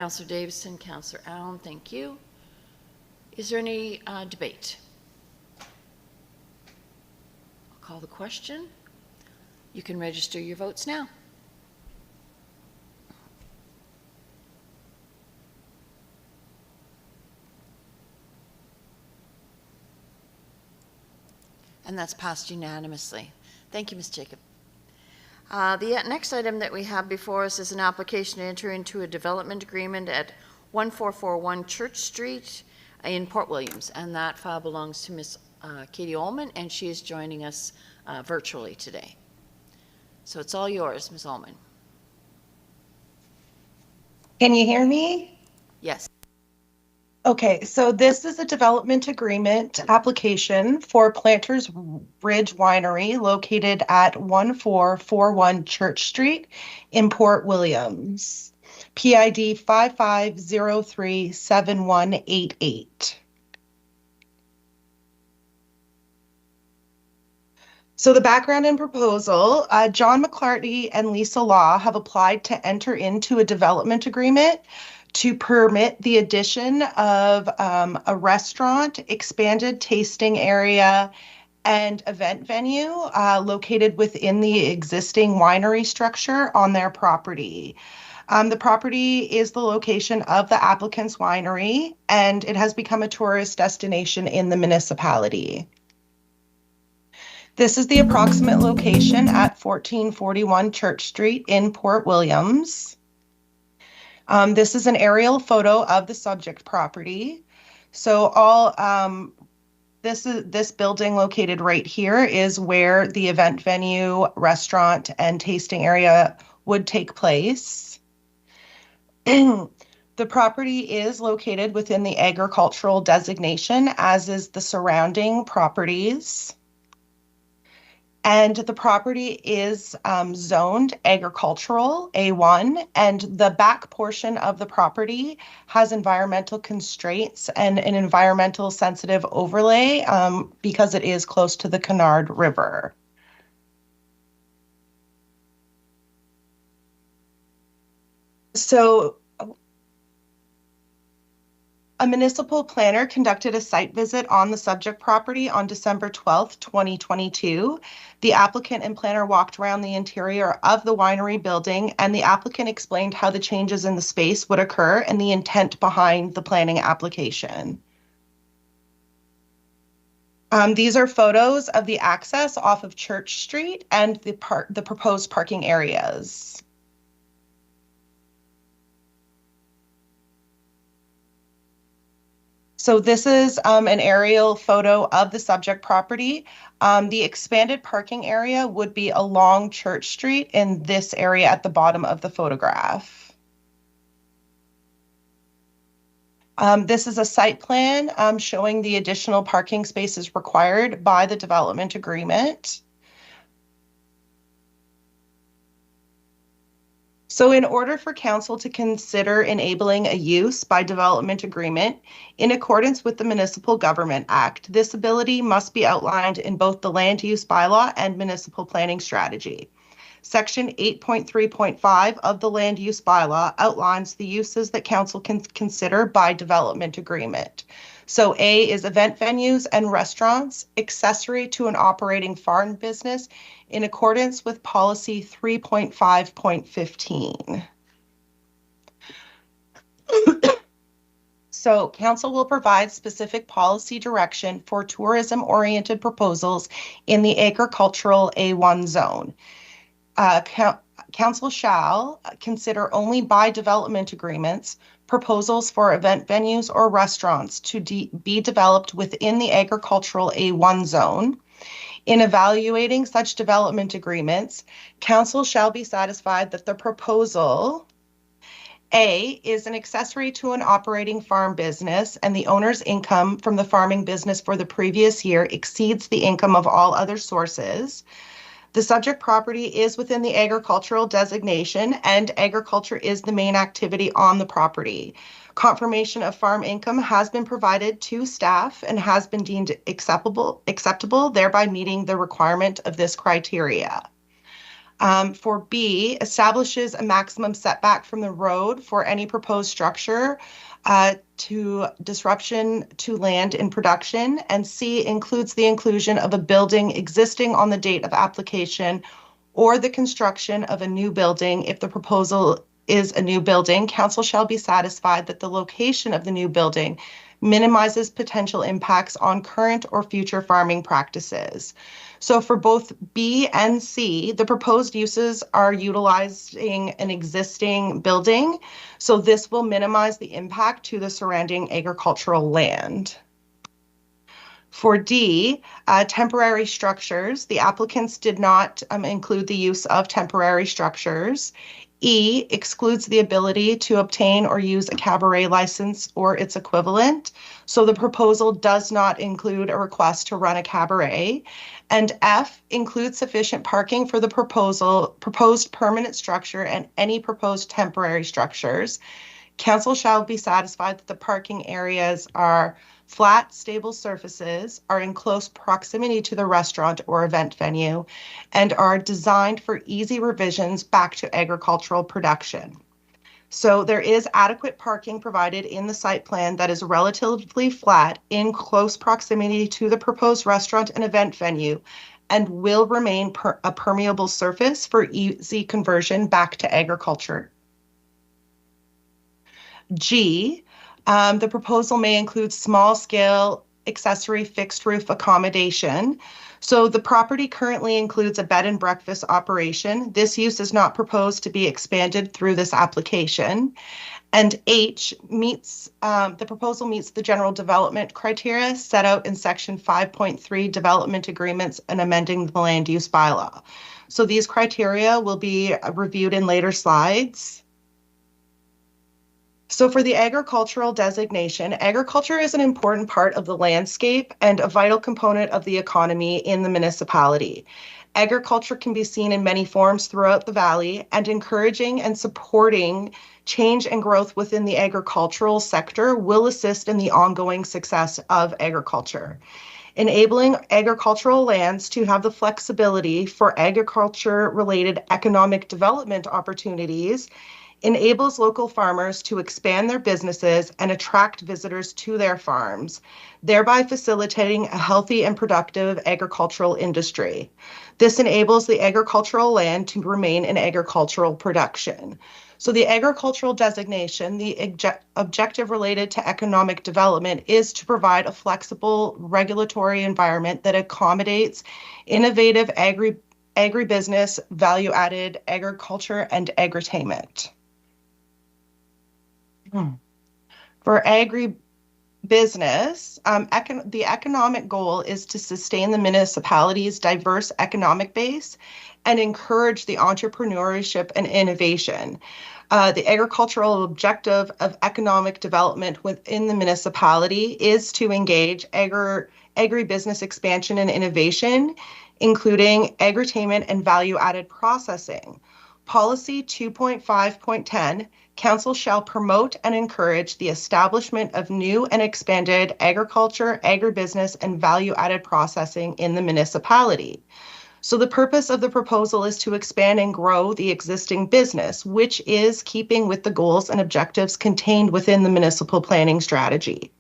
Councillor Davison, Councillor Allen, thank you. Is there any debate? I'll call the question. You can register your votes now. And that's passed unanimously. Thank you, Ms. Jacob. The next item that we have before us is an application to enter into a development agreement at 1441 Church Street in Port Williams, and that file belongs to Ms. Katie Ullman, and she is joining us virtually today. So it's all yours, Ms. Ullman. Can you hear me? Yes. Okay, so this is a development agreement application for Planters Ridge Winery located at 1441 Church Street in Port Williams, PID 55037188. So the background and proposal, John McClarty and Lisa Law have applied to enter into a development agreement to permit the addition of a restaurant, expanded tasting area, and event venue located within the existing winery structure on their property. The property is the location of the applicant's winery, and it has become a tourist destination in the municipality. This is the approximate location at 1441 Church Street in Port Williams. This is an aerial photo of the subject property. So this building located right here is where the event venue, restaurant, and tasting area would take place. The property is located within the agricultural designation, as is the surrounding properties. And the property is zoned agricultural A1, and the back portion of the property has environmental constraints and an environmental sensitive overlay because it is close to the Canard River. So a municipal planner conducted a site visit on the subject property on December 12th, 2022. The applicant and planner walked around the interior of the winery building, and the applicant explained how the changes in the space would occur and the intent behind the planning application. These are photos of the access off of Church Street and the proposed parking areas. So this is an aerial photo of the subject property. The expanded parking area would be along Church Street in this area at the bottom of the photograph. This is a site plan showing the additional parking spaces required by the development agreement. So in order for council to consider enabling a use by development agreement in accordance with the Municipal Government Act, this ability must be outlined in both the land use bylaw and municipal planning strategy. Section 8.3.5 of the land use bylaw outlines the uses that council can consider by development agreement. So A is event venues and restaurants accessory to an operating farm business in accordance with policy 3.5.15. So council will provide specific policy direction for tourism-oriented proposals in the agricultural A1 zone. Council shall consider only by development agreements proposals for event venues or restaurants to be developed within the agricultural A1 zone. In evaluating such development agreements, council shall be satisfied that the proposal A is an accessory to an operating farm business and the owner's income from the farming business for the previous year exceeds the income of all other sources. The subject property is within the agricultural designation and agriculture is the main activity on the property. Confirmation of farm income has been provided to staff and has been deemed acceptable, thereby meeting the requirement of this criteria. For B, establishes a maximum setback from the road for any proposed structure to disruption to land in production. And C, includes the inclusion of a building existing on the date of application or the construction of a new building. If the proposal is a new building, council shall be satisfied that the location of the new building minimizes potential impacts on current or future farming practices. So for both B and C, the proposed uses are utilizing an existing building. So this will minimize the impact to the surrounding agricultural land. For D, temporary structures, the applicants did not include the use of temporary structures. E, excludes the ability to obtain or use a cabaret license or its equivalent. So the proposal does not include a request to run a cabaret. And F, includes sufficient parking for the proposed permanent structure and any proposed temporary structures. Council shall be satisfied that the parking areas are flat, stable surfaces, are in close proximity to the restaurant or event venue, and are designed for easy revisions back to agricultural production. So there is adequate parking provided in the site plan that is relatively flat in close proximity to the proposed restaurant and event venue and will remain a permeable surface for easy conversion back to agriculture. G, the proposal may include small-scale accessory fixed roof accommodation. So the property currently includes a bed and breakfast operation. This use is not proposed to be expanded through this application. And H, the proposal meets the general development criteria set out in section 5.3 development agreements and amending the land use bylaw. So these criteria will be reviewed in later slides. So for the agricultural designation, agriculture is an important part of the landscape and a vital component of the economy in the municipality. Agriculture can be seen in many forms throughout the valley, and encouraging and supporting change and growth within the agricultural sector will assist in the ongoing success of agriculture. Enabling agricultural lands to have the flexibility for agriculture-related economic development opportunities enables local farmers to expand their businesses and attract visitors to their farms, thereby facilitating a healthy and productive agricultural industry. This enables the agricultural land to remain in agricultural production. So the agricultural designation, the objective related to economic development, is to provide a flexible regulatory environment that accommodates innovative agribusiness, value-added agriculture, and agritainment. For agribusiness, the economic goal is to sustain the municipality's diverse economic base and encourage the entrepreneurship and innovation. The agricultural objective of economic development within the municipality is to engage agribusiness expansion and innovation, including agritainment and value-added processing. Policy 2.5.10, Council shall promote and encourage the establishment of new and expanded agriculture, agribusiness, and value-added processing in the municipality. So the purpose of the proposal is to expand and grow the existing business, which is keeping with the goals and objectives contained within the municipal planning strategy.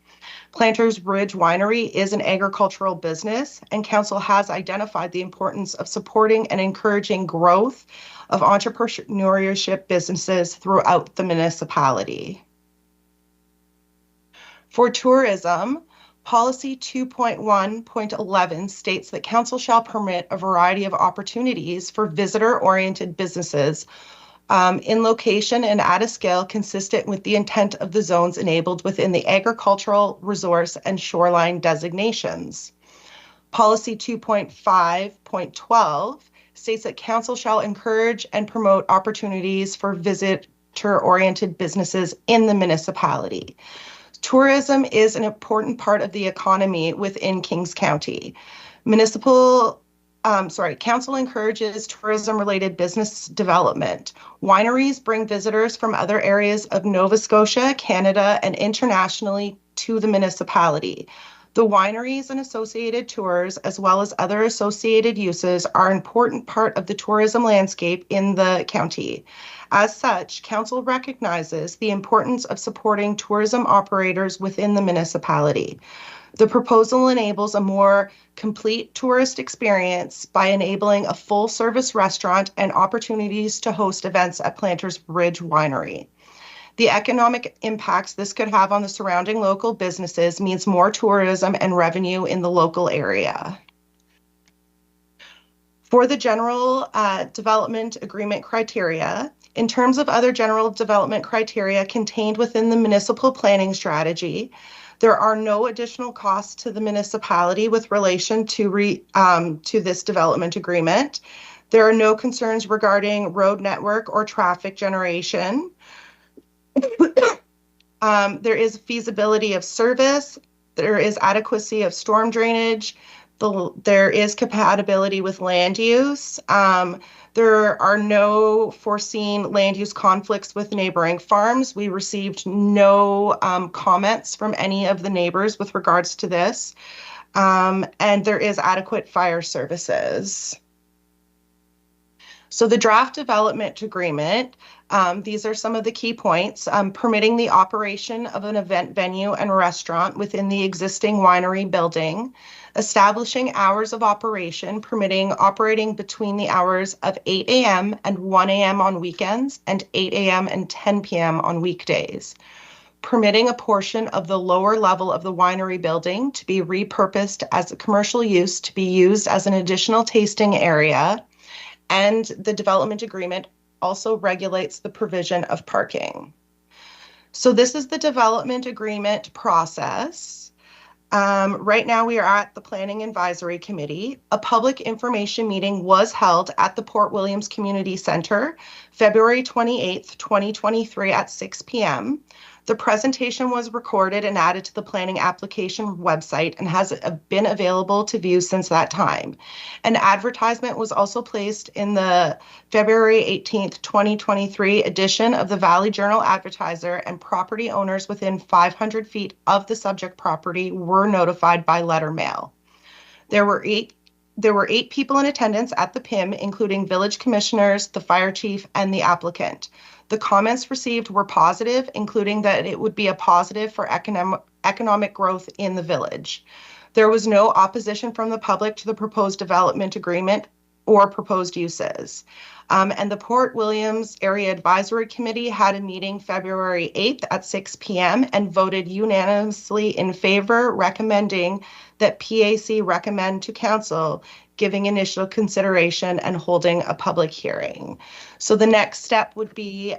Planters Ridge Winery is an agricultural business, and Council has identified the importance of supporting and encouraging growth of entrepreneurship businesses throughout the municipality. For tourism, Policy 2.1.11 states that Council shall permit a variety of opportunities for visitor-oriented businesses in location and at a scale consistent with the intent of the zones enabled within the agricultural, resource, and shoreline designations. Policy 2.5.12 states that Council shall encourage and promote opportunities for visitor-oriented businesses in the municipality. Tourism is an important part of the economy within Kings County. Council encourages tourism-related business development. Wineries bring visitors from other areas of Nova Scotia, Canada, and internationally to the municipality. The wineries and associated tours, as well as other associated uses, are an important part of the tourism landscape in the county. As such, Council recognizes the importance of supporting tourism operators within the municipality. The proposal enables a more complete tourist experience by enabling a full-service restaurant and opportunities to host events at Planters Ridge Winery. The economic impacts this could have on the surrounding local businesses means more tourism and revenue in the local area. For the general development agreement criteria, in terms of other general development criteria contained within the municipal planning strategy, there are no additional costs to the municipality with relation to this development agreement. There are no concerns regarding road network or traffic generation. There is feasibility of service. There is adequacy of storm drainage. There is compatibility with land use. There are no foreseen land use conflicts with neighboring farms. We received no comments from any of the neighbors with regards to this. And there is adequate fire services. So the draft development agreement, these are some of the key points, permitting the operation of an event venue and restaurant within the existing winery building, establishing hours of operation, permitting operating between the hours of 8 a.m. and 1 a.m. on weekends and 8 a.m. and 10 p.m. on weekdays, permitting a portion of the lower level of the winery building to be repurposed as a commercial use to be used as an additional tasting area, and the development agreement also regulates the provision of parking. So this is the development agreement process. Right now we are at the Planning Advisory Committee. A public information meeting was held at the Port Williams Community Center, February 28th, 2023 at 6 p.m. The presentation was recorded and added to the planning application website and has been available to view since that time. An advertisement was also placed in the February 18th, 2023 edition of the Valley Journal Advertiser, and property owners within 500 feet of the subject property were notified by letter mail. There were eight people in attendance at the PIM, including village commissioners, the fire chief, and the applicant. The comments received were positive, including that it would be a positive for economic growth in the village. There was no opposition from the public to the proposed development agreement or proposed uses. And the Port Williams Area Advisory Committee had a meeting February 8th at 6 p.m. and voted unanimously in favor, recommending that PAC recommend to council giving initial consideration and holding a public hearing. So the next step would be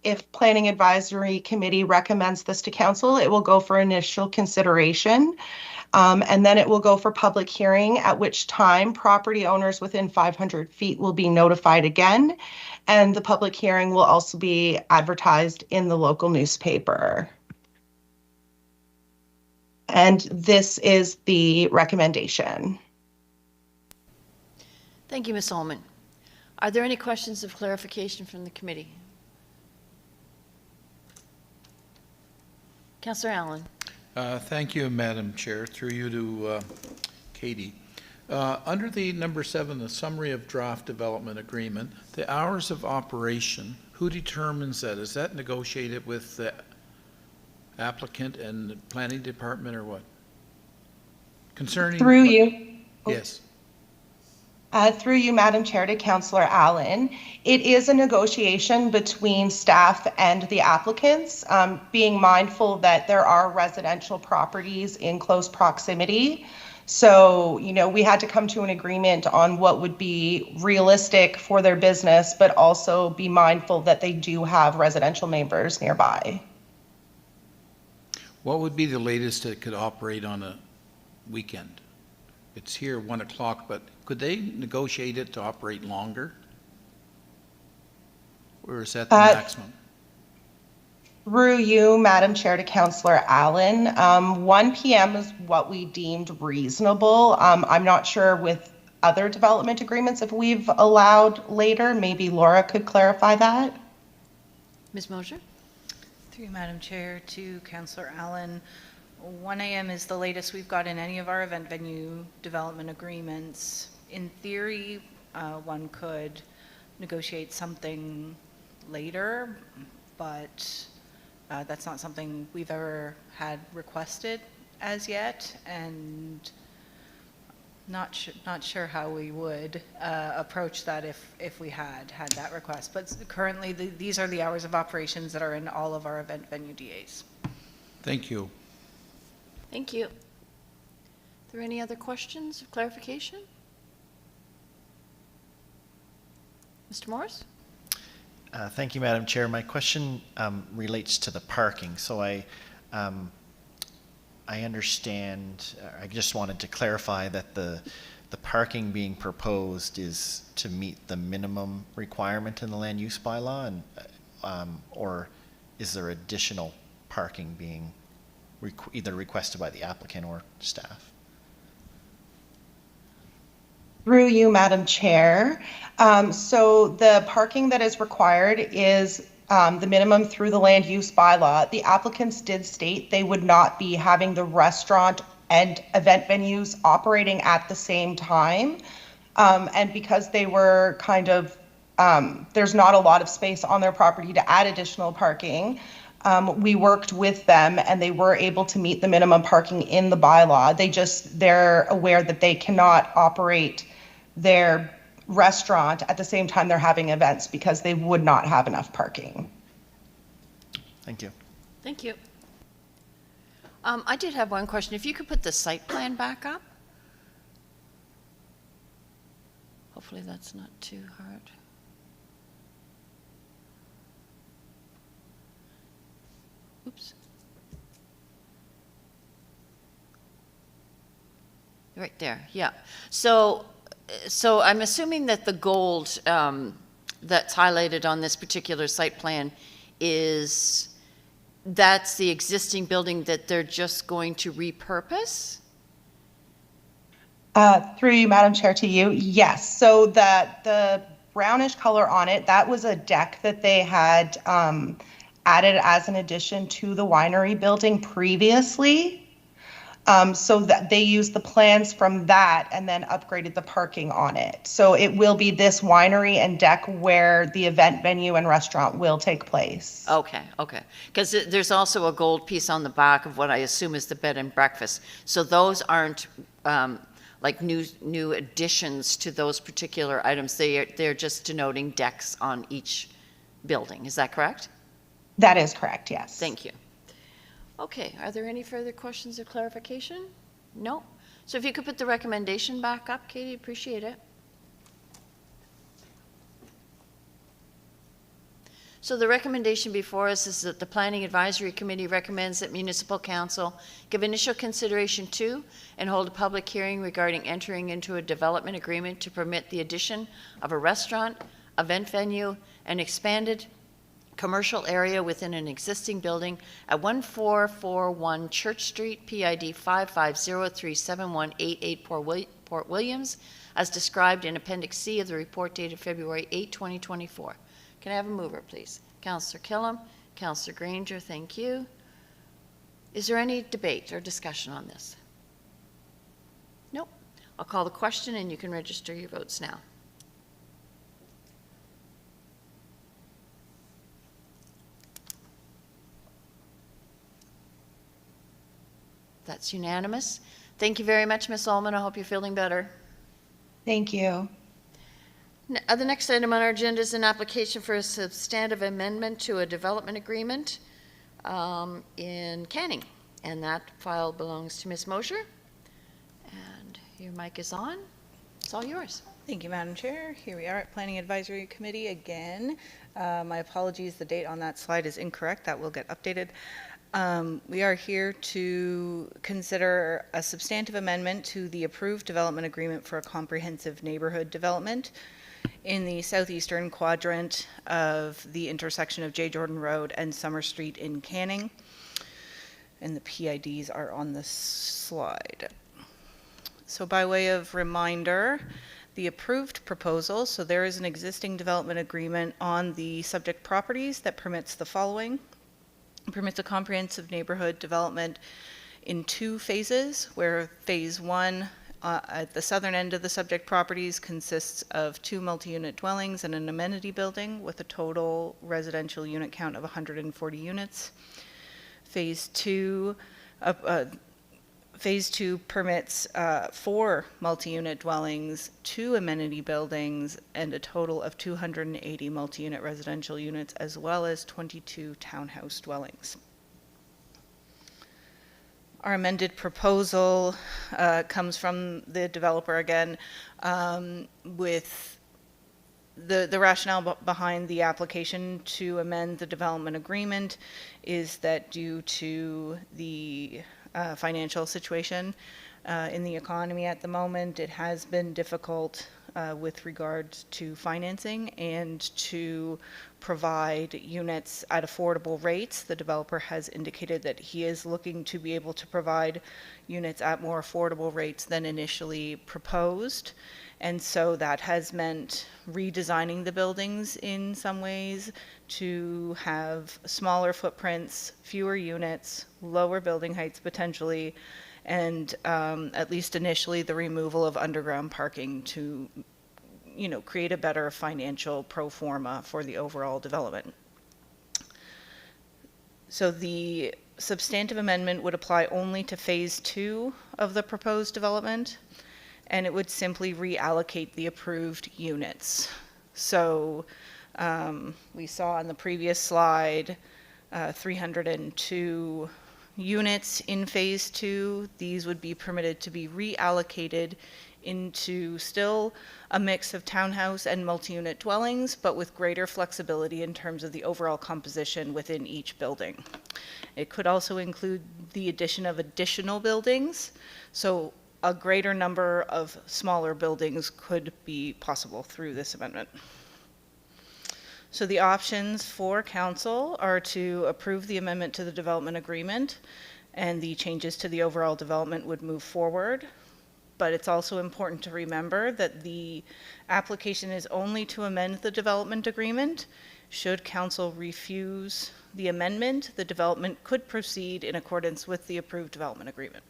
if Planning Advisory Committee recommends this to council, it will go for initial consideration. And then it will go for public hearing, at which time property owners within 500 feet will be notified again. And the public hearing will also be advertised in the local newspaper. And this is the recommendation. Thank you, Ms. Ullman. Are there any questions of clarification from the committee? Councillor Allen. Thank you, Madam Chair. Through you to Katie. Under the number 7, the summary of draft development agreement, the hours of operation, who determines that? Is that negotiated with the applicant and the planning department, or what? Concerning through you. Yes. Through you, Madam Chair, to Councillor Allen. It is a negotiation between staff and the applicants, being mindful that there are residential properties in close proximity. So, we had to come to an agreement on what would be realistic for their business, but also be mindful that they do have residential neighbors nearby. What would be the latest it could operate on a weekend? It's here 1 o'clock, but could they negotiate it to operate longer? Or is that the maximum? Through you, Madam Chair, to Councillor Allen, 1 p.m. is what we deemed reasonable. I'm not sure with other development agreements if we've allowed later. Maybe Laura could clarify that. Ms. Mosher? Through you, Madam Chair, to Councillor Allen, 1 a.m. is the latest we've got in any of our event venue development agreements. In theory, one could negotiate something later, but that's not something we've ever had requested as yet, and not sure how we would approach that if we had that request. But currently, these are the hours of operations that are in all of our event venue DAs. Thank you. Thank you. Are there any other questions of clarification? Mr. Morris? Thank you, Madam Chair. My question relates to the parking. So I understand, I just wanted to clarify that the parking being proposed is to meet the minimum requirement in the land use bylaw, and or is there additional parking being either requested by the applicant or staff? Through you, Madam Chair. So the parking that is required is the minimum through the land use bylaw. The applicants did state they would not be having the restaurant and event venues operating at the same time. And because they were kind of, there's not a lot of space on their property to add additional parking, we worked with them and they were able to meet the minimum parking in the bylaw. They're aware that they cannot operate their restaurant at the same time they're having events because they would not have enough parking. Thank you. Thank you. I did have one question. If you could put the site plan back up? Hopefully that's not too hard. Oops. Right there, yeah. So I'm assuming that the gold that's highlighted on this particular site plan that's the existing building that they're just going to repurpose? Through you, Madam Chair, to you, yes. So the brownish color on it, that was a deck that they had added as an addition to the winery building previously. So that they used the plans from that and then upgraded the parking on it. So it will be this winery and deck where the event venue and restaurant will take place. Okay. Because there's also a gold piece on the back of what I assume is the bed and breakfast. So those aren't like new additions to those particular items. They're just denoting decks on each building. Is that correct? That is correct, yes. Thank you. Okay, are there any further questions or clarification? No? So if you could put the recommendation back up, Katie, appreciate it. So the recommendation before us is that the Planning Advisory Committee recommends that Municipal Council give initial consideration to and hold a public hearing regarding entering into a development agreement to permit the addition of a restaurant, event venue, and expanded commercial area within an existing building at 1441 Church Street, PID 550371888 Port Williams, as described in Appendix C of the report dated February 8, 2024. Can I have a mover, please? Councillor Killam, Councillor Granger, thank you. Is there any debate or discussion on this? Nope. I'll call the question and you can register your votes now. That's unanimous. Thank you very much, Ms. Ullman. I hope you're feeling better. Thank you. The next item on our agenda is an application for a substantive amendment to a development agreement in Canning. And that file belongs to Ms. Mosher. And your mic is on. It's all yours. Thank you, Madam Chair. Here we are at Planning Advisory Committee again. My apologies, the date on that slide is incorrect. That will get updated. We are here to consider a substantive amendment to the approved development agreement for a comprehensive neighborhood development in the southeastern quadrant of the intersection of J. Jordan Road and Summer Street in Canning. And the PIDs are on this slide. So by way of reminder, the approved proposal, so there is an existing development agreement on the subject properties that permits the following. It permits a comprehensive neighborhood development in 2 phases, where phase 1 at the southern end of the subject properties consists of 2 multi-unit dwellings and an amenity building with a total residential unit count of 140 units. Phase 2 permits 4 multi-unit dwellings, 2 amenity buildings, and a total of 280 multi-unit residential units, as well as 22 townhouse dwellings. Our amended proposal comes from the developer again, with the rationale behind the application to amend the development agreement is that due to the financial situation in the economy at the moment, it has been difficult with regards to financing and to provide units at affordable rates. The developer has indicated that he is looking to be able to provide units at more affordable rates than initially proposed. And so that has meant redesigning the buildings in some ways to have smaller footprints, fewer units, lower building heights potentially, and at least initially the removal of underground parking to, create a better financial pro forma for the overall development. So the substantive amendment would apply only to phase 2 of the proposed development, and it would simply reallocate the approved units. So we saw on the previous slide 302 units in phase 2. These would be permitted to be reallocated into still a mix of townhouse and multi-unit dwellings, but with greater flexibility in terms of the overall composition within each building. It could also include the addition of additional buildings, so a greater number of smaller buildings could be possible through this amendment. So the options for council are to approve the amendment to the development agreement, and the changes to the overall development would move forward. But it's also important to remember that the application is only to amend the development agreement. Should council refuse the amendment, the development could proceed in accordance with the approved development agreement.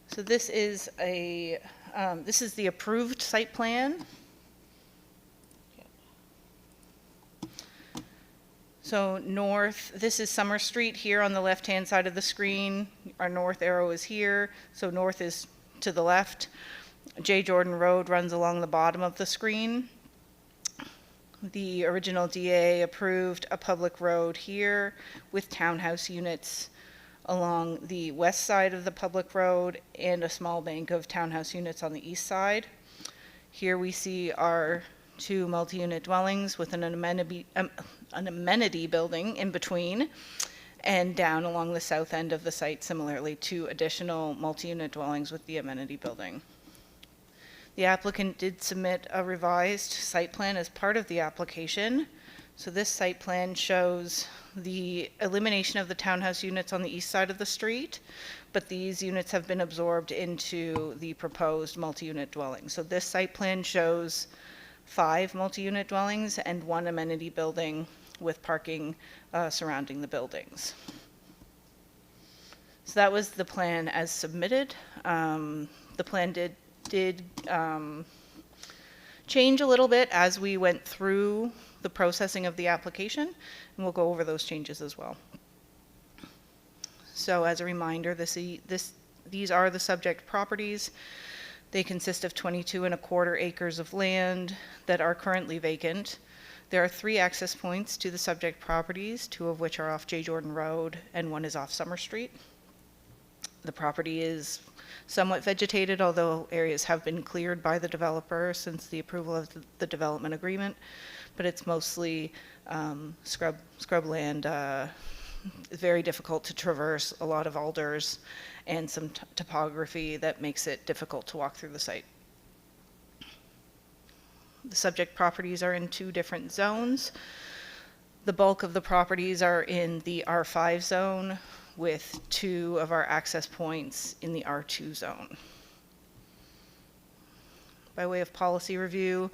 So this is the approved site plan. So north, this is Summer Street here on the left-hand side of the screen. Our north arrow is here, so north is to the left. J. Jordan Road runs along the bottom of the screen. The original DA approved a public road here with townhouse units along the west side of the public road and a small bank of townhouse units on the east side. Here we see our 2 multi-unit dwellings with an amenity building in between, and down along the south end of the site, similarly, 2 additional multi-unit dwellings with the amenity building. The applicant did submit a revised site plan as part of the application. So this site plan shows the elimination of the townhouse units on the east side of the street, but these units have been absorbed into the proposed multi-unit dwelling. So this site plan shows 5 multi-unit dwellings and 1 amenity building with parking surrounding the buildings. So that was the plan as submitted. The plan did change a little bit as we went through the processing of the application, and we'll go over those changes as well. So as a reminder, these are the subject properties. They consist of 22.25 acres of land that are currently vacant. There are 3 access points to the subject properties, 2 of which are off J. Jordan Road and 1 is off Summer Street. The property is somewhat vegetated, although areas have been cleared by the developer since the approval of the development agreement, but it's mostly scrub land, very difficult to traverse, a lot of alders, and some topography that makes it difficult to walk through the site. The subject properties are in 2 different zones. The bulk of the properties are in the R5 zone, with 2 of our access points in the R2 zone. By way of policy review,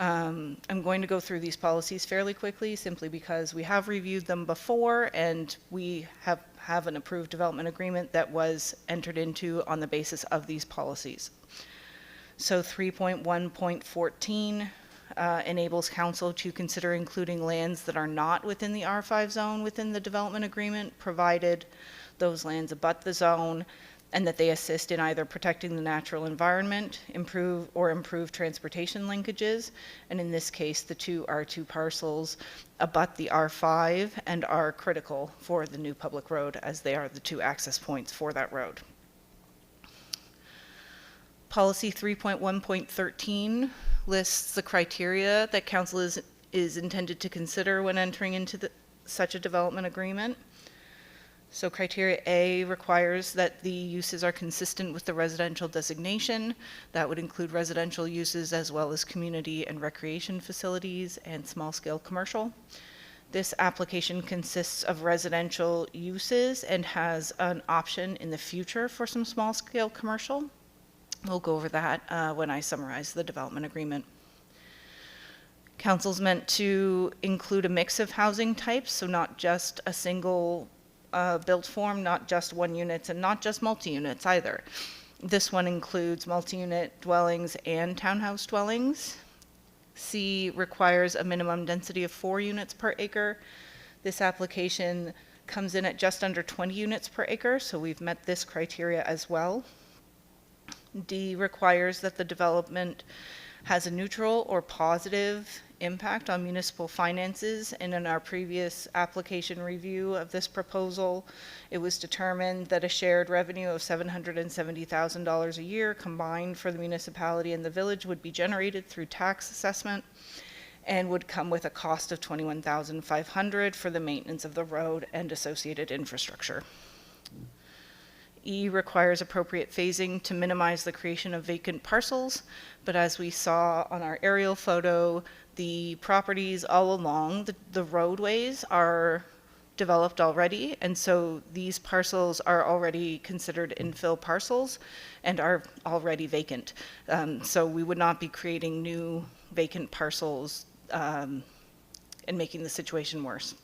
I'm going to go through these policies fairly quickly, simply because we have reviewed them before, and we have an approved development agreement that was entered into on the basis of these policies. So 3.1.14 enables council to consider including lands that are not within the R5 zone within the development agreement, provided those lands abut the zone and that they assist in either protecting the natural environment, improve transportation linkages. And in this case, the two R2 parcels abut the R5 and are critical for the new public road, as they are the two access points for that road. Policy 3.1.13 lists the criteria that council is intended to consider when entering into such a development agreement. So criteria A requires that the uses are consistent with the residential designation. That would include residential uses as well as community and recreation facilities and small-scale commercial. This application consists of residential uses and has an option in the future for some small-scale commercial. We'll go over that when I summarize the development agreement. Council's meant to include a mix of housing types, so not just a single built form, not just one units, and not just multi-units either. This one includes multi-unit dwellings and townhouse dwellings. C requires a minimum density of 4 units per acre. This application comes in at just under 20 units per acre, so we've met this criteria as well. D requires that the development has a neutral or positive impact on municipal finances, and in our previous application review of this proposal, it was determined that a shared revenue of $770,000 a year combined for the municipality and the village would be generated through tax assessment and would come with a cost of $21,500 for the maintenance of the road and associated infrastructure. E requires appropriate phasing to minimize the creation of vacant parcels, but as we saw on our aerial photo, the properties all along the roadways are developed already, and so these parcels are already considered infill parcels and are already vacant. So we would not be creating new vacant parcels and making the situation worse.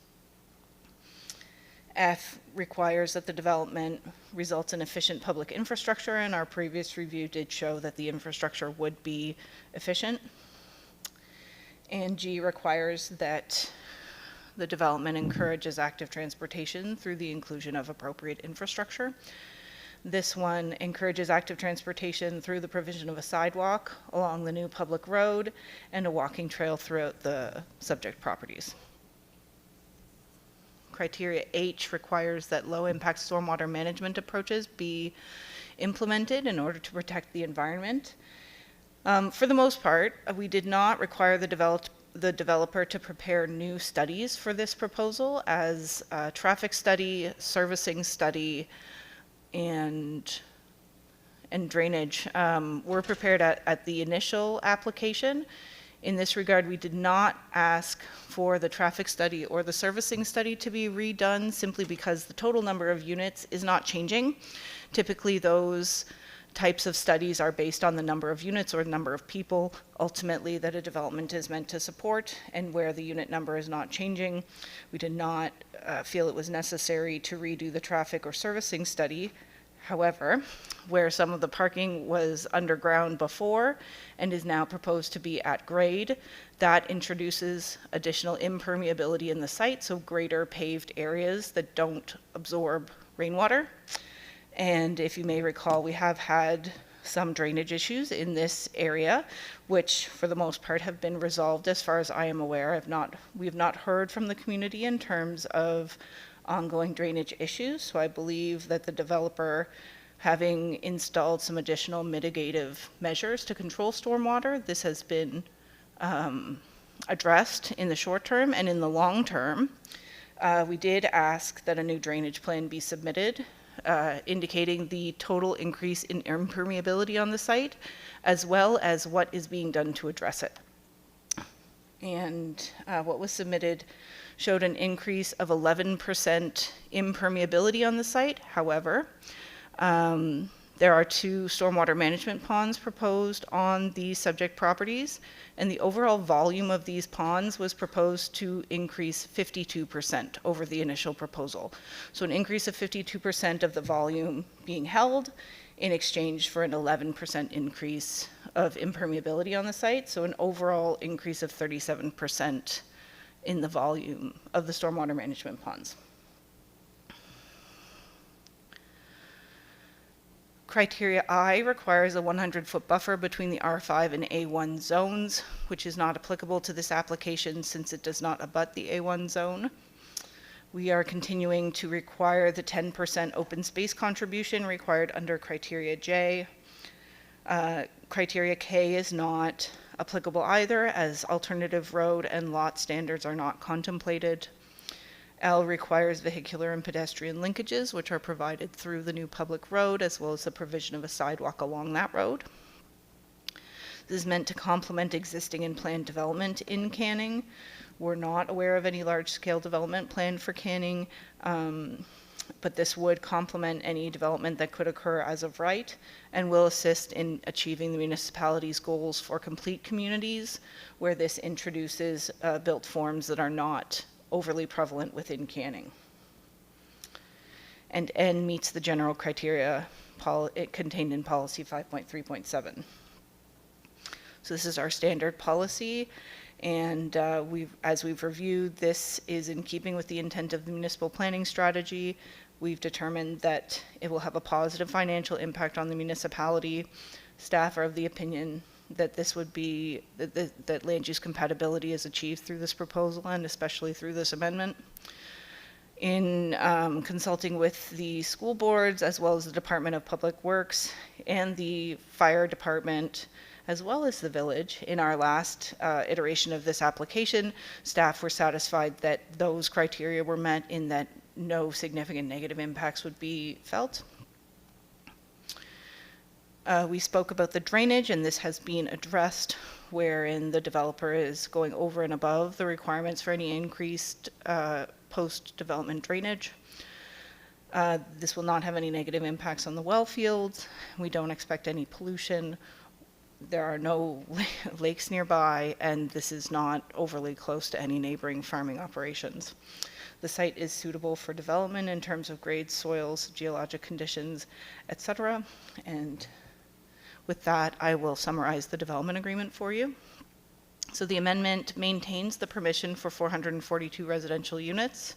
F requires that the development results in efficient public infrastructure, and our previous review did show that the infrastructure would be efficient. And G requires that the development encourages active transportation through the inclusion of appropriate infrastructure. This one encourages active transportation through the provision of a sidewalk along the new public road and a walking trail throughout the subject properties. Criteria H requires that low-impact stormwater management approaches be implemented in order to protect the environment. For the most part, we did not require the developer to prepare new studies for this proposal, as a traffic study, servicing study, and drainage were prepared at the initial application. In this regard, we did not ask for the traffic study or the servicing study to be redone, simply because the total number of units is not changing. Typically, those types of studies are based on the number of units or number of people ultimately that a development is meant to support, and where the unit number is not changing, we did not feel it was necessary to redo the traffic or servicing study. However, where some of the parking was underground before and is now proposed to be at grade, that introduces additional impermeability in the site, so greater paved areas that don't absorb rainwater. And if you may recall, we have had some drainage issues in this area, which for the most part have been resolved as far as I am aware. We have not heard from the community in terms of ongoing drainage issues, so I believe that the developer, having installed some additional mitigative measures to control stormwater, this has been addressed in the short term. And in the long term, we did ask that a new drainage plan be submitted, indicating the total increase in impermeability on the site, as well as what is being done to address it. And what was submitted showed an increase of 11% impermeability on the site. However, There are 2 stormwater management ponds proposed on the subject properties, and the overall volume of these ponds was proposed to increase 52% over the initial proposal. So an increase of 52% of the volume being held in exchange for an 11% increase of impermeability on the site, so an overall increase of 37% in the volume of the stormwater management ponds. Criteria I requires a 100-foot buffer between the R5 and A1 zones, which is not applicable to this application since it does not abut the A1 zone. We are continuing to require the 10% open space contribution required under criteria J. Criteria K is not applicable either, as alternative road and lot standards are not contemplated. L requires vehicular and pedestrian linkages, which are provided through the new public road, as well as the provision of a sidewalk along that road. This is meant to complement existing and planned development in Canning. We're not aware of any large-scale development planned for Canning, but this would complement any development that could occur as of right and will assist in achieving the municipality's goals for complete communities, where this introduces built forms that are not overly prevalent within Canning. And N meets the general criteria contained in policy 5.3.7. So this is our standard policy, and as we've reviewed, this is in keeping with the intent of the municipal planning strategy. We've determined that it will have a positive financial impact on the municipality. Staff are of the opinion that this would be, that land use compatibility is achieved through this proposal and especially through this amendment. In consulting with the school boards, as well as the Department of Public Works and the fire department, as well as the village, in our last iteration of this application, staff were satisfied that those criteria were met in that no significant negative impacts would be felt. We spoke about the drainage, and this has been addressed, wherein the developer is going over and above the requirements for any increased post-development drainage. This will not have any negative impacts on the well fields. We don't expect any pollution. There are no lakes nearby, and this is not overly close to any neighboring farming operations. The site is suitable for development in terms of grades, soils, geologic conditions, etc. And with that, I will summarize the development agreement for you. So the amendment maintains the permission for 442 residential units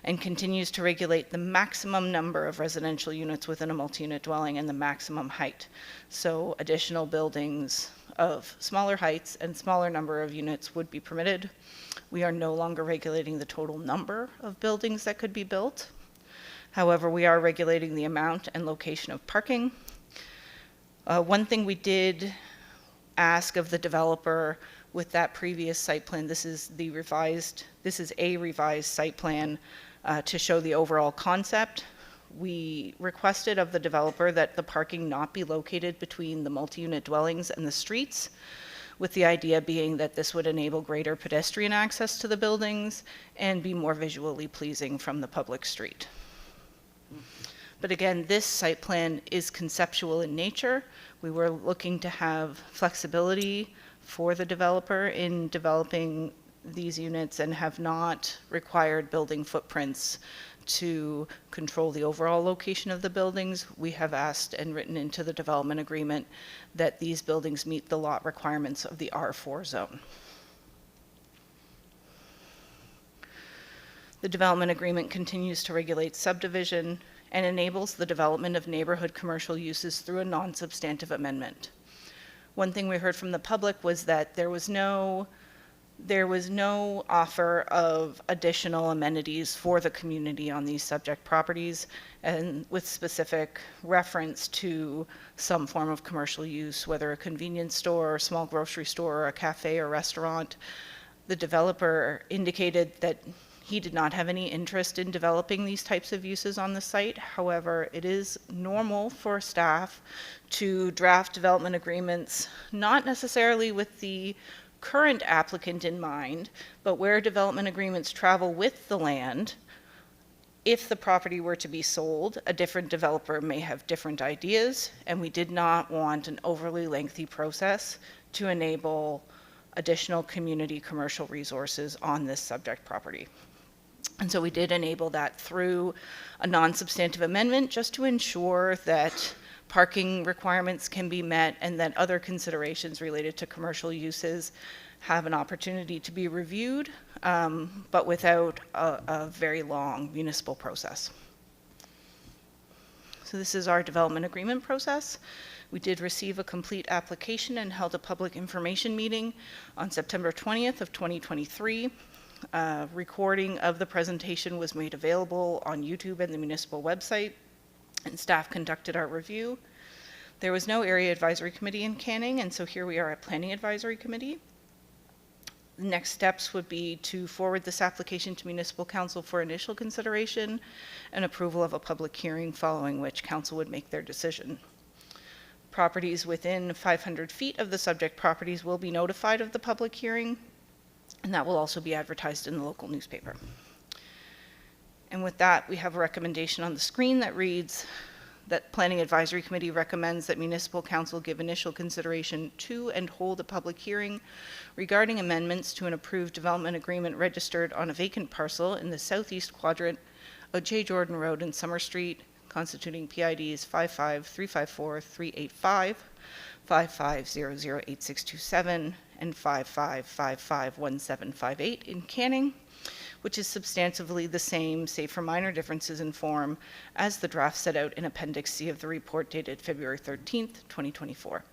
and continues to regulate the maximum number of residential units within a multi-unit dwelling and the maximum height. So additional buildings of smaller heights and smaller number of units would be permitted. We are no longer regulating the total number of buildings that could be built. However, we are regulating the amount and location of parking. One thing we did ask of the developer with that previous site plan, this is a revised site plan to show the overall concept. We requested of the developer that the parking not be located between the multi-unit dwellings and the streets, with the idea being that this would enable greater pedestrian access to the buildings and be more visually pleasing from the public street. But again, this site plan is conceptual in nature. We were looking to have flexibility for the developer in developing these units and have not required building footprints to control the overall location of the buildings. We have asked and written into the development agreement that these buildings meet the lot requirements of the R4 zone. The development agreement continues to regulate subdivision and enables the development of neighborhood commercial uses through a non-substantive amendment. One thing we heard from the public was that there was no offer of additional amenities for the community on these subject properties, and with specific reference to some form of commercial use, whether a convenience store, or small grocery store, or a cafe or restaurant. The developer indicated that he did not have any interest in developing these types of uses on the site. However, it is normal for staff to draft development agreements, not necessarily with the current applicant in mind, but where development agreements travel with the land, if the property were to be sold, a different developer may have different ideas, and we did not want an overly lengthy process to enable additional community commercial resources on this subject property. And so we did enable that through a non-substantive amendment just to ensure that parking requirements can be met and that other considerations related to commercial uses have an opportunity to be reviewed, but without a very long municipal process. So this is our development agreement process. We did receive a complete application and held a public information meeting on September 20th of 2023. Recording of the presentation was made available on YouTube and the municipal website, and staff conducted our review. There was no area advisory committee in Canning, and so here we are at planning advisory committee. The next steps would be to forward this application to municipal council for initial consideration and approval of a public hearing, following which council would make their decision. Properties within 500 feet of the subject properties will be notified of the public hearing, and that will also be advertised in the local newspaper. And with that, we have a recommendation on the screen that reads that Planning Advisory Committee recommends that Municipal Council give initial consideration to and hold a public hearing regarding amendments to an approved development agreement registered on a vacant parcel in the southeast quadrant of J. Jordan Road and Summer Street, constituting PIDs 55-354-385, 55008627, and 55551758 in Canning, which is substantively the same, save for minor differences in form, as the draft set out in Appendix C of the report dated February 13th, 2024.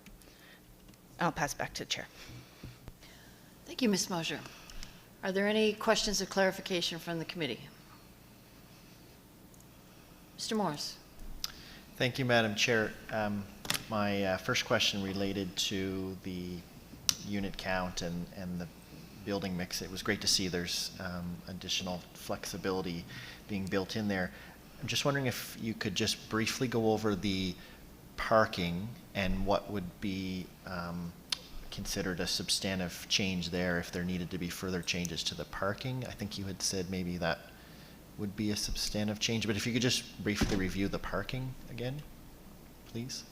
I'll pass back to the Chair. Thank you, Ms. Mosier. Are there any questions or clarification from the committee? Mr. Morris. Thank you, Madam Chair. My first question related to the unit count and the building mix. It was great to see there's additional flexibility being built in there. I'm just wondering if you could just briefly go over the parking and what would be considered a substantive change there if there needed to be further changes to the parking. I think you had said maybe that would be a substantive change, but if you could just briefly review the parking again, please.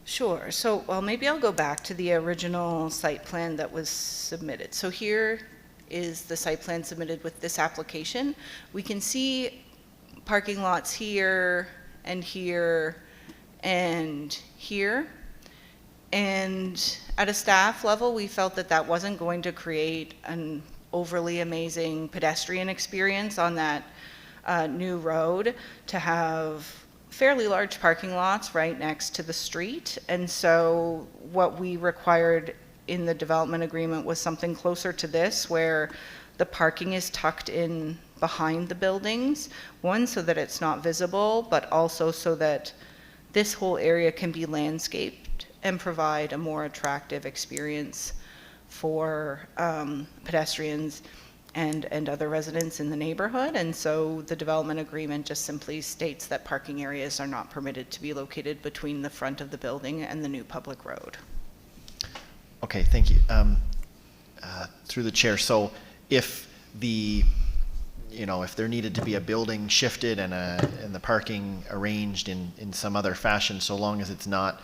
Sure. So, well, maybe I'll go back to the original site plan that was submitted. So here is the site plan submitted with this application. We can see parking lots here and here and here. And at a staff level, we felt that that wasn't going to create an overly amazing pedestrian experience on that new road to have fairly large parking lots right next to the street. And so what we required in the development agreement was something closer to this, where the parking is tucked in behind the buildings, one, so that it's not visible, but also so that this whole area can be landscaped and provide a more attractive experience for pedestrians and other residents in the neighborhood. And so the development agreement just simply states that parking areas are not permitted to be located between the front of the building and the new public road. Okay, thank you. Through the chair, so if if there needed to be a building shifted and the parking arranged in some other fashion, so long as it's not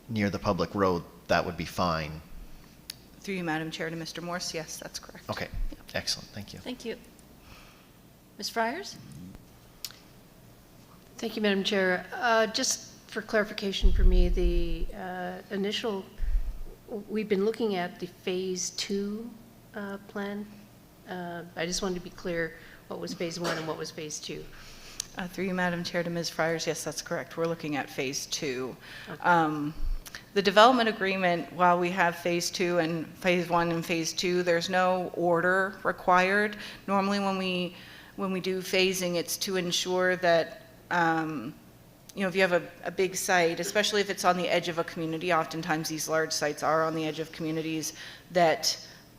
near the public road, that would be fine. Through you, Madam Chair, to Mr. Morse, yes, that's correct. Okay, excellent, thank you. Thank you. Ms. Friars? Thank you, Madam Chair. Just for clarification for me, the initial, we've been looking at the Phase 2 plan. I just wanted to be clear what was Phase 1 and what was Phase 2. Through you, Madam Chair, to Ms. Friars, yes, that's correct. We're looking at Phase 2. Okay. The development agreement, while we have Phase 2 and Phase 1 and Phase 2, there's no order required. Normally when we do phasing, it's to ensure that if you have a big site, especially if it's on the edge of a community, oftentimes these large sites are on the edge of communities, that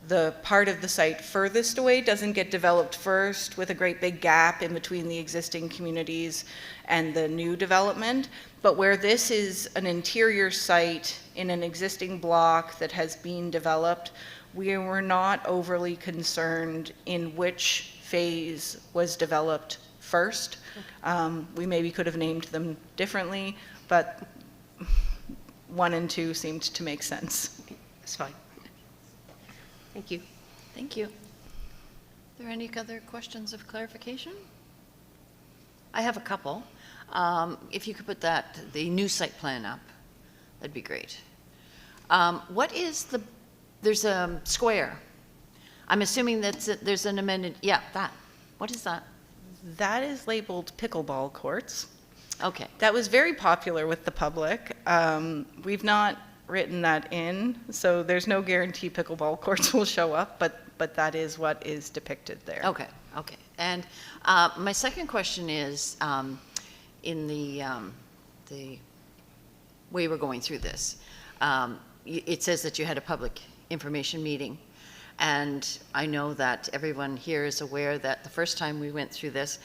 the part of the site furthest away doesn't get developed first with a great big gap in between the existing communities and the new development. But where this is an interior site in an existing block that has been developed, we were not overly concerned in which phase was developed first. We maybe could have named them differently, but 1 and 2 seemed to make sense. It's fine. Thank you. Thank you. Are there any other questions of clarification? I have a couple. If you could put the new site plan up, that'd be great. What is there's a square. I'm assuming there's an amended, yeah, that. What is that? That is labeled pickleball courts. Okay. That was very popular with the public. We've not written that in, so there's no guarantee pickleball courts will show up, but that is what is depicted there. Okay, okay. And my second question is, in the way we're going through this, it says that you had a public information meeting, and I know that everyone here is aware that the first time we went through this,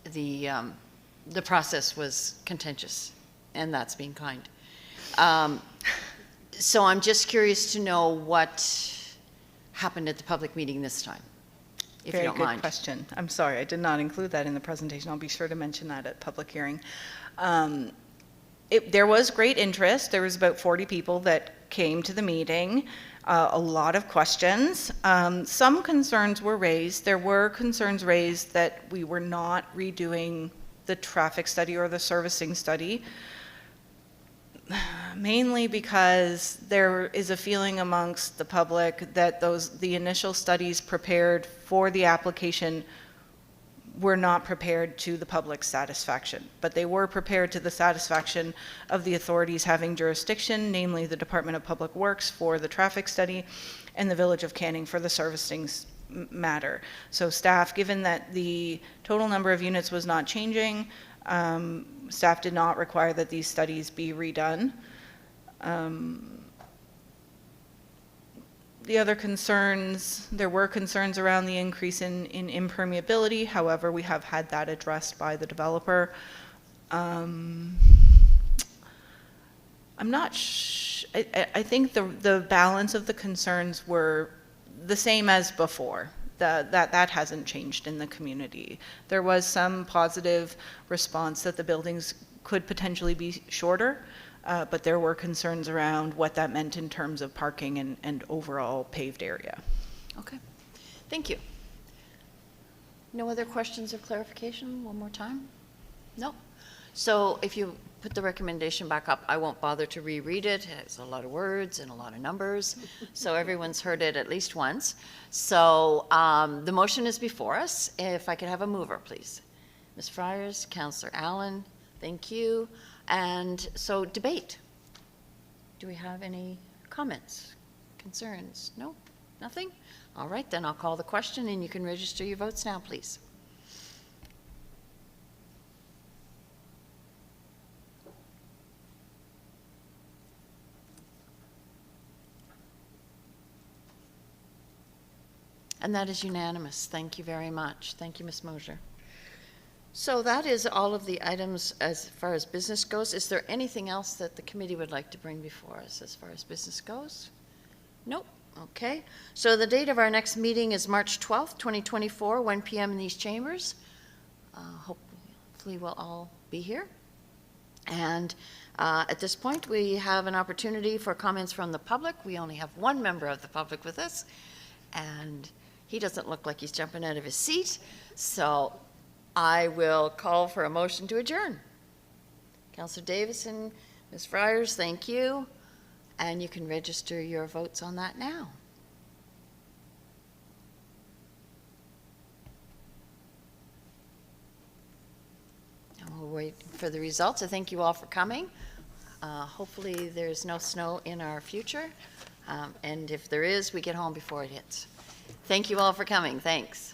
the process was contentious, and that's being kind. So I'm just curious to know what happened at the public meeting this time, if Very you don't good mind. question. I'm sorry, I did not include that in the presentation. I'll be sure to mention that at public hearing. There was great interest. There was about 40 people that came to the meeting, a lot of questions. Some concerns were raised. There were concerns raised that we were not redoing the traffic study or the servicing study, mainly because there is a feeling amongst the public that the initial studies prepared for the application were not prepared to the public's satisfaction, but they were prepared to the satisfaction of the authorities having jurisdiction, namely the Department of Public Works for the traffic study and the Village of Canning for the servicing matter. So staff, given that the total number of units was not changing, staff did not require that these studies be redone. The other concerns, there were concerns around the increase in impermeability. However, we have had that addressed by the developer. I'm not I think the balance of the concerns were the same as before. That hasn't changed in the community. There was some positive response that the buildings could potentially be shorter, but there were concerns around what that meant in terms of parking and overall paved area. Okay, thank you. No other questions of clarification? One more time? No? So if you put the recommendation back up, I won't bother to reread it. It's a lot of words and a lot of numbers, so everyone's heard it at least once. So the motion is before us. If I could have a mover, please. Ms. Friars, Councillor Allen, thank you. And so debate. Do we have any comments, concerns? No? Nothing? All right, then I'll call the question and you can register your votes now, please. And that is unanimous. Thank you very much. Thank you, Ms. Mosier. So that is all of the items as far as business goes. Is there anything else that the committee would like to bring before us as far as business goes? Nope. Okay. So the date of our next meeting is March 12th, 2024, 1 p.m. in these chambers. Hopefully we'll all be here. And at this point, we have an opportunity for comments from the public. We only have one member of the public with us, and he doesn't look like he's jumping out of his seat. So I will call for a motion to adjourn. Councillor Davison, Ms. Friars, thank you. And you can register your votes on that now. And we'll wait for the results. I thank you all for coming. Hopefully there's no snow in our future. And if there is, we get home before it hits. Thank you all for coming. Thanks.